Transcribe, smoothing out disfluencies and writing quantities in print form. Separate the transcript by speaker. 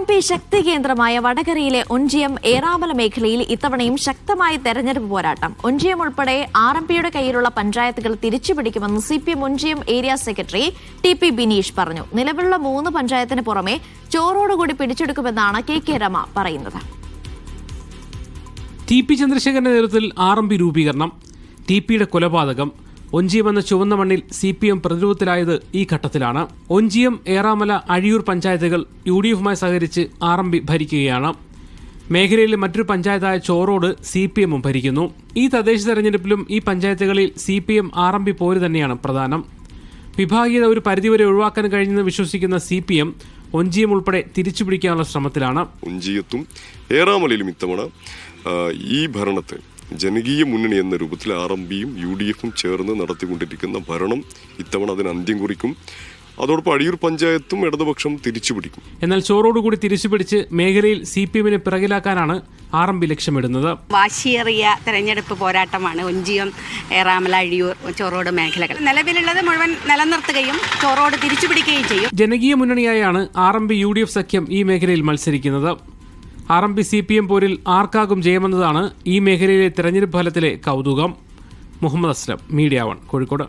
Speaker 1: P ശക്തി കേന്ദ്രമായ വടകരയിലെ ഒഞ്ചിയം ഏറാമല മേഖലയിൽ ഇത്തവണയും ശക്തമായ തെരഞ്ഞെടുപ്പ് പോരാട്ടം. ഒഞ്ചിയം ഉൾപ്പെടെ ആർഎംപിയുടെ കയ്യിലുള്ള പഞ്ചായത്തുകൾ തിരിച്ചുപിടിക്കുമെന്ന് CPM Onchiyam area secretary TP Bineesh പറഞ്ഞു. നിലവിലുള്ള 3 പഞ്ചായത്തിന് പുറമെ ചോറോടുകൂടി പിടിച്ചെടുക്കുമെന്നാണ് KK രമ പറയുന്നത്.
Speaker 2: TP ചന്ദ്രശേഖരന്റെ നേതൃത്വത്തിൽ RMP രൂപീകരണം, TPയുടെ കൊലപാതകം, ഒഞ്ചിയം എന്ന ചുവന്ന മണ്ണിൽ CPM പ്രതിരോധത്തിലായത് ഈ ഘട്ടത്തിലാണ്. ഒഞ്ചിയം, ഏറാമല, അഴിയൂർ പഞ്ചായത്തുകൾ UDFുമായി സഹകരിച്ച് RMP ഭരിക്കുകയാണ്. മേഖലയിലെ മറ്റൊരു പഞ്ചായത്തായ ചോറോട് CPMും ഭരിക്കുന്നു. ഈ തദ്ദേശ തെരഞ്ഞെടുപ്പിലും ഈ പഞ്ചായത്തുകളിൽ CPM RMP പോര് തന്നെയാണ് പ്രധാനം. വിഭാഗീയത ഒരു പരിധിവരെ ഒഴിവാക്കാൻ കഴിഞ്ഞെന്ന് വിശ്വസിക്കുന്ന CPM ഒഞ്ചിയം ഉൾപ്പെടെ തിരിച്ചുപിടിക്കാനുള്ള ശ്രമത്തിലാണ്.
Speaker 3: ഒഞ്ചിയത്തും ഏറാമലയിലും ഇത്തവണ ഈ ഭരണത്തെ ജനകീയ മുന്നണി എന്ന രൂപത്തിൽ RMPയും UDFും ചേർന്ന് നടത്തിക്കൊണ്ടിരിക്കുന്ന ഭരണം ഇത്തവണ അതിന് അന്ത്യം കുറിക്കും. അതോടൊപ്പം അഴിയൂർ പഞ്ചായത്തും ഇടതുപക്ഷം തിരിച്ചുപിടിക്കും.
Speaker 2: എന്നാൽ ചോറോടുകൂടി തിരിച്ചുപിടിച്ച് മേഖലയിൽ CPMനെ പിറകിലാക്കാനാണ് RMP ലക്ഷ്യമിടുന്നത്.
Speaker 4: വാശിയേറിയ തെരഞ്ഞെടുപ്പ് പോരാട്ടമാണ് ഒഞ്ചിയം, ഏറാമല, അഴിയൂർ, ചോറോട് മേഖലകൾ. നിലവിലുള്ളത് മുഴുവൻ നിലനിർത്തുകയും ചോറോട് തിരിച്ചുപിടിക്കുകയും ചെയ്യും.
Speaker 2: ജനകീയ മുന്നണിയായാണ് RMP UDF സഖ്യം ഈ മേഖലയിൽ മത്സരിക്കുന്നത്. RMP CPM പോരിൽ ആർക്കാകും ജയമെന്നതാണ് ഈ മേഖലയിലെ തെരഞ്ഞെടുപ്പ് ഫലത്തിലെ കൗതുകം. മുഹമ്മദ് അസ്ലം, മീഡിയ 1, കോഴിക്കോട്.